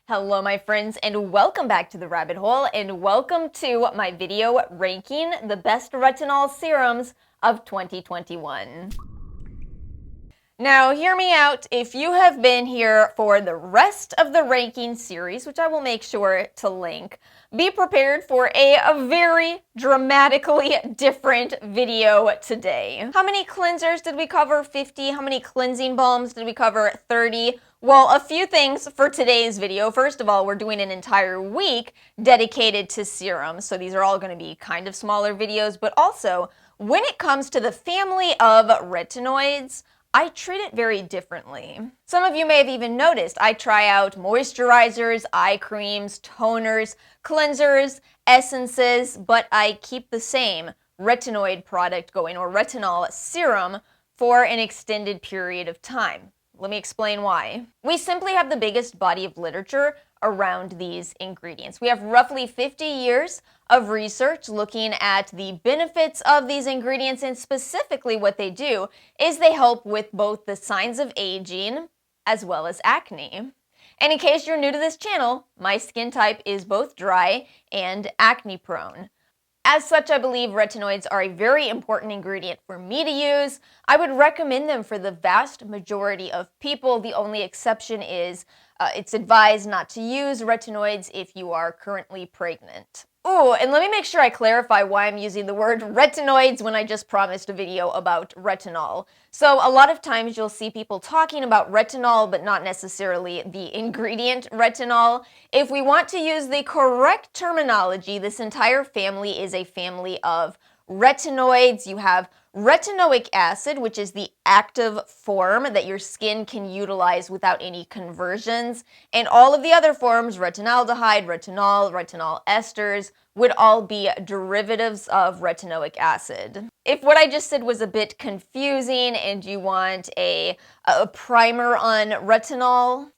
Hello my friends and welcome back to the rabbit hole and welcome to my video ranking the best retinol serums of 2021. Now hear me out, if you have been here for the rest of the ranking series, which I will make sure to link, be prepared for a very dramatically different video today. How many cleansers did we cover? 50. How many cleansing balms did we cover? 30. Well, a few things for today's video. First of all, we're doing an entire week dedicated to serums, so these are all going to be kind of smaller videos, but also, when it comes to the family of retinoids, I treat it very differently. Some of you may have even noticed I try out moisturizers, eye creams, toners, cleansers, essences, but I keep the same retinoid product going, or retinol serum, for an extended period of time. Let me explain why. We simply have the biggest body of literature around these ingredients. We have roughly 50 years of research looking at the benefits of these ingredients, and specifically what they do is they help with both the signs of aging as well as acne. And in case you're new to this channel, my skin type is both dry and acne prone. As such, I believe retinoids are a very important ingredient for me to use. I would recommend them for the vast majority of people. The only exception is it's advised not to use retinoids if you are currently pregnant. Ooh, and let me make sure I clarify why I'm using the word retinoids when I just promised a video about retinol. So a lot of times you'll see people talking about retinol, but not necessarily the ingredient retinol. If we want to use the correct terminology, this entire family is a family of retinoids. You have retinoic acid, which is the active form that your skin can utilize without any conversions, and all of the other forms, retinaldehyde, retinol, retinol esters, would all be derivatives of retinoic acid. If what I just said was a bit confusing and you want a primer on retinol,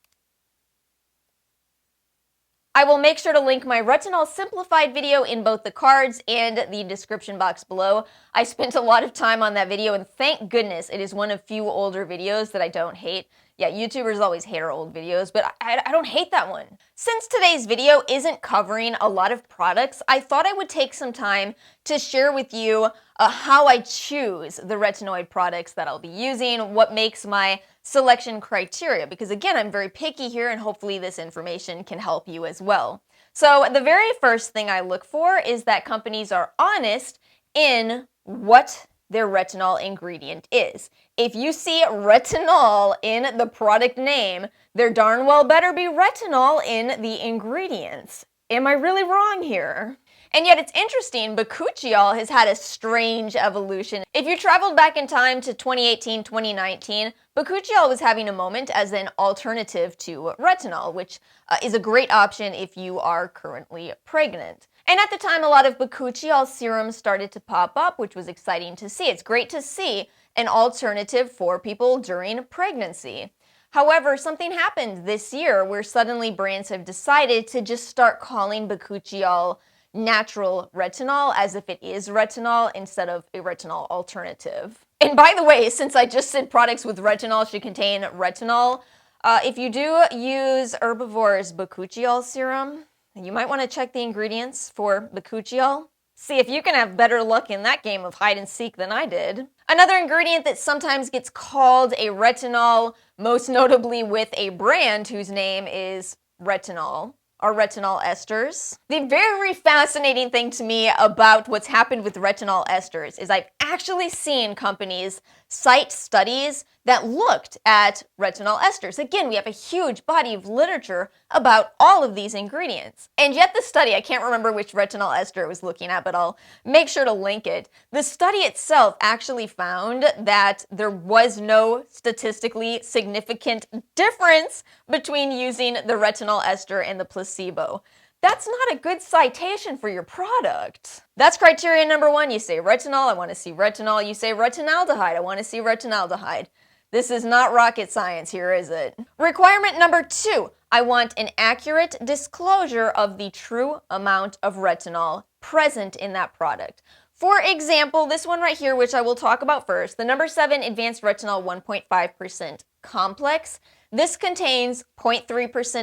I will make sure to link my retinol simplified video in both the cards and the description box below. I spent a lot of time on that video, and thank goodness it is one of few older videos that I don't hate. Yeah, YouTubers always hate our old videos, but I don't hate that one. Since today's video isn't covering a lot of products, I thought I would take some time to share with you how I choose the retinoid products that I'll be using, what makes my selection criteria, because again, I'm very picky here and hopefully this information can help you as well. So the very first thing I look for is that companies are honest in what their retinol ingredient is. If you see retinol in the product name, there darn well better be retinol in the ingredients. Am I really wrong here? And yet it's interesting, bakuchiol has had a strange evolution. If you traveled back in time to 2018, 2019, bakuchiol was having a moment as an alternative to retinol, which is a great option if you are currently pregnant. And at the time, a lot of bakuchiol serums started to pop up, which was exciting to see. It's great to see an alternative for people during pregnancy. However, something happened this year where suddenly brands have decided to just start calling bakuchiol natural retinol as if it is retinol instead of a retinol alternative. And by the way, since I just said products with retinol should contain retinol, if you do use Herbivore's bakuchiol serum, you might want to check the ingredients for bakuchiol. See if you can have better luck in that game of hide and seek than I did. Another ingredient that sometimes gets called a retinol, most notably with a brand whose name is retinol, are retinol esters. The very fascinating thing to me about what's happened with retinol esters is I've actually seen companies cite studies that looked at retinol esters. Again, we have a huge body of literature about all of these ingredients. And yet the study, I can't remember which retinol ester it was looking at, but I'll make sure to link it. The study itself actually found that there was no statistically significant difference between using the retinol ester and the placebo. That's not a good citation for your product. That's criteria number one. You say retinol, I want to see retinol. You say retinaldehyde, I want to see retinaldehyde. This is not rocket science here, is it? Requirement number two, I want an accurate disclosure of the true amount of retinol present in that product. For example, this one right here, which I will talk about first, the number 7 advanced retinol 1.5% complex. This contains 0.3%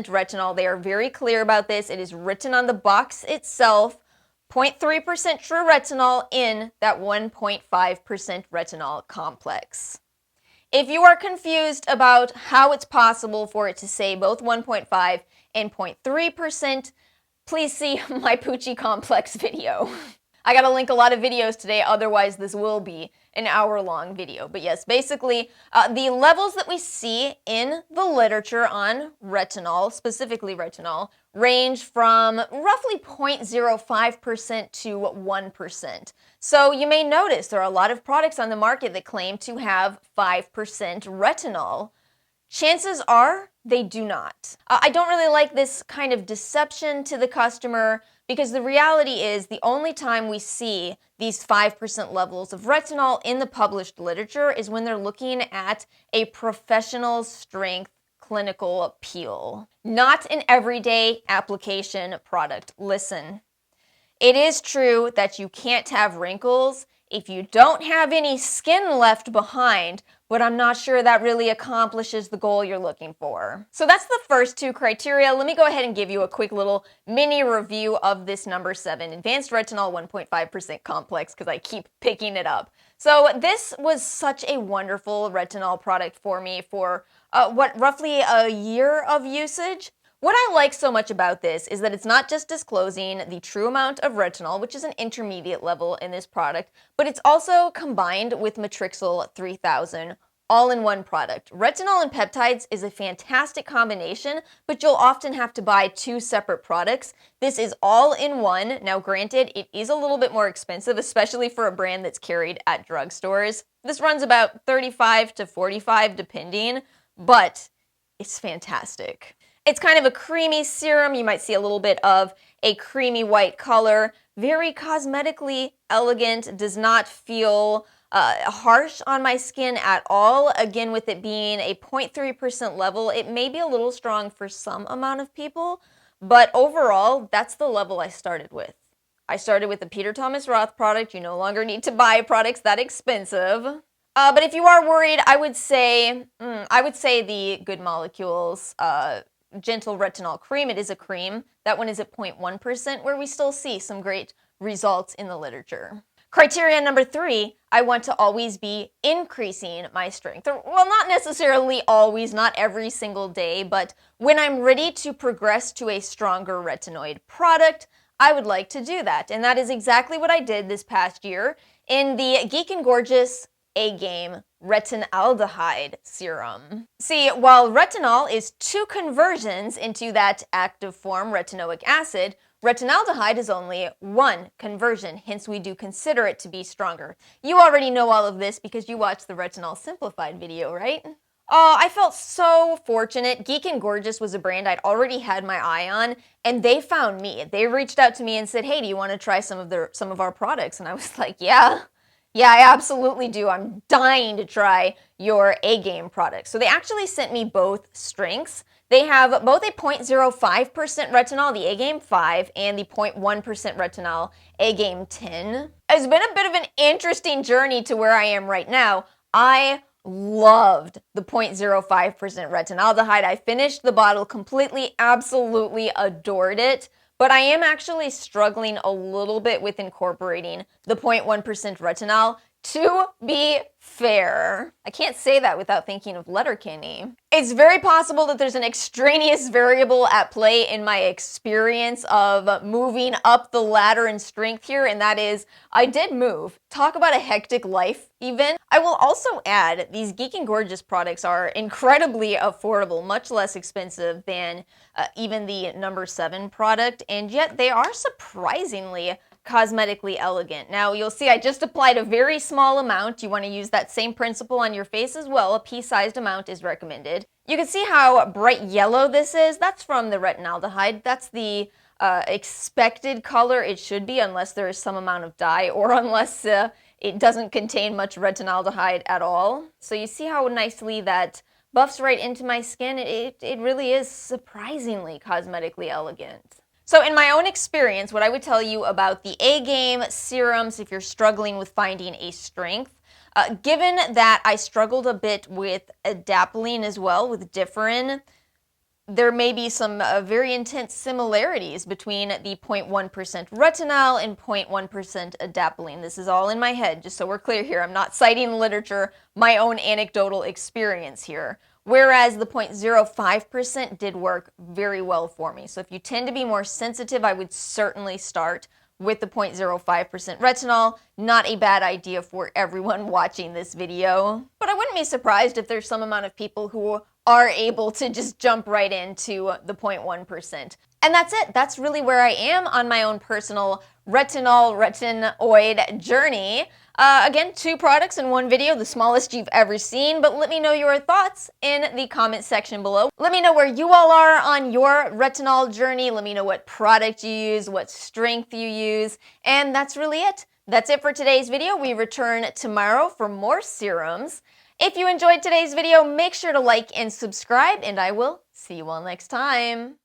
retinol. They are very clear about this. It is written on the box itself. 0.3% true retinol in that 1.5% retinol complex. If you are confused about how it's possible for it to say both 1.5 and 0.3%, please see my Poochie Complex video. I gotta link a lot of videos today, otherwise this will be an hour-long video. But yes, basically, the levels that we see in the literature on retinol, specifically retinol, range from roughly 0.05% to 1%. So you may notice there are a lot of products on the market that claim to have 5% retinol. Chances are they do not. I don't really like this kind of deception to the customer because the reality is the only time we see these 5% levels of retinol in the published literature is when they're looking at a professional strength clinical appeal, not an everyday application product. Listen, it is true that you can't have wrinkles if you don't have any skin left behind, but I'm not sure that really accomplishes the goal you're looking for. So that's the first two criteria. Let me go ahead and give you a quick little mini review of this number 7, Advanced Retinol 1.5% Complex, because I keep picking it up. So this was such a wonderful retinol product for me for roughly a year of usage. What I like so much about this is that it's not just disclosing the true amount of retinol, which is an intermediate level in this product, but it's also combined with Matrixyl 3000 all in one product. Retinol and peptides is a fantastic combination, but you'll often have to buy 2 separate products. This is all in one. Now granted, it is a little bit more expensive, especially for a brand that's carried at drugstores. This runs about $35 to $45 depending, but it's fantastic. It's kind of a creamy serum. You might see a little bit of a creamy white color. Very cosmetically elegant, does not feel harsh on my skin at all. Again, with it being a 0.3% level, it may be a little strong for some amount of people, but overall, that's the level I started with. I started with the Peter Thomas Roth product. You no longer need to buy products that expensive. But if you are worried, I would say the Good Molecules Gentle Retinol Cream. It is a cream. That one is at 0.1%, where we still see some great results in the literature. Criteria number 3, I want to always be increasing my strength. Well, not necessarily always, not every single day, but when I'm ready to progress to a stronger retinoid product, I would like to do that. And that is exactly what I did this past year in the Geek and Gorgeous A-Game Retinaldehyde Serum. See, while retinol is 2 conversions into that active form retinoic acid, retinaldehyde is only 1 conversion, hence we do consider it to be stronger. You already know all of this because you watched the Retinol Simplified video, right? Oh, I felt so fortunate. Geek and Gorgeous was a brand I'd already had my eye on, and they found me. They reached out to me and said, hey, do you want to try some of our products? And I was like, yeah, I absolutely do. I'm dying to try your A-Game products. So they actually sent me both strengths. They have both a 0.05% retinol, the A-Game 5, and the 0.1% retinol, A-Game 10. It's been a bit of an interesting journey to where I am right now. I loved the 0.05% retinaldehyde. I finished the bottle completely, absolutely adored it. But I am actually struggling a little bit with incorporating the 0.1% retinol. To be fair, I can't say that without thinking of Letterkenny. It's very possible that there's an extraneous variable at play in my experience of moving up the ladder in strength here, and that is, I did move. Talk about a hectic life, even. I will also add, these Geek and Gorgeous products are incredibly affordable, much less expensive than even the number 7 product, and yet they are surprisingly cosmetically elegant. Now you'll see I just applied a very small amount. You want to use that same principle on your face as well. A pea-sized amount is recommended. You can see how bright yellow this is. That's from the retinaldehyde. That's the expected color it should be, unless there is some amount of dye or unless it doesn't contain much retinaldehyde at all. So you see how nicely that buffs right into my skin. It really is surprisingly cosmetically elegant. So in my own experience, what I would tell you about the A-Game serums, if you're struggling with finding a strength, Given that I struggled a bit with adapalene as well, with Differin, there may be some very intense similarities between the 0.1% retinol and 0.1% adapalene. This is all in my head, just so we're clear here. I'm not citing literature, my own anecdotal experience here. Whereas the 0.05% did work very well for me. So if you tend to be more sensitive, I would certainly start with the 0.05% retinol. Not a bad idea for everyone watching this video. But I wouldn't be surprised if there's some amount of people who are able to just jump right into the 0.1%. And that's it. That's really where I am on my own personal retinoid journey. Again, 2 products in 1 video, the smallest you've ever seen, but let me know your thoughts in the comment section below. Let me know where you all are on your retinol journey. Let me know what product you use, what strength you use, and that's really it. That's it for today's video. We return tomorrow for more serums. If you enjoyed today's video, make sure to like and subscribe, and I will see you all next time.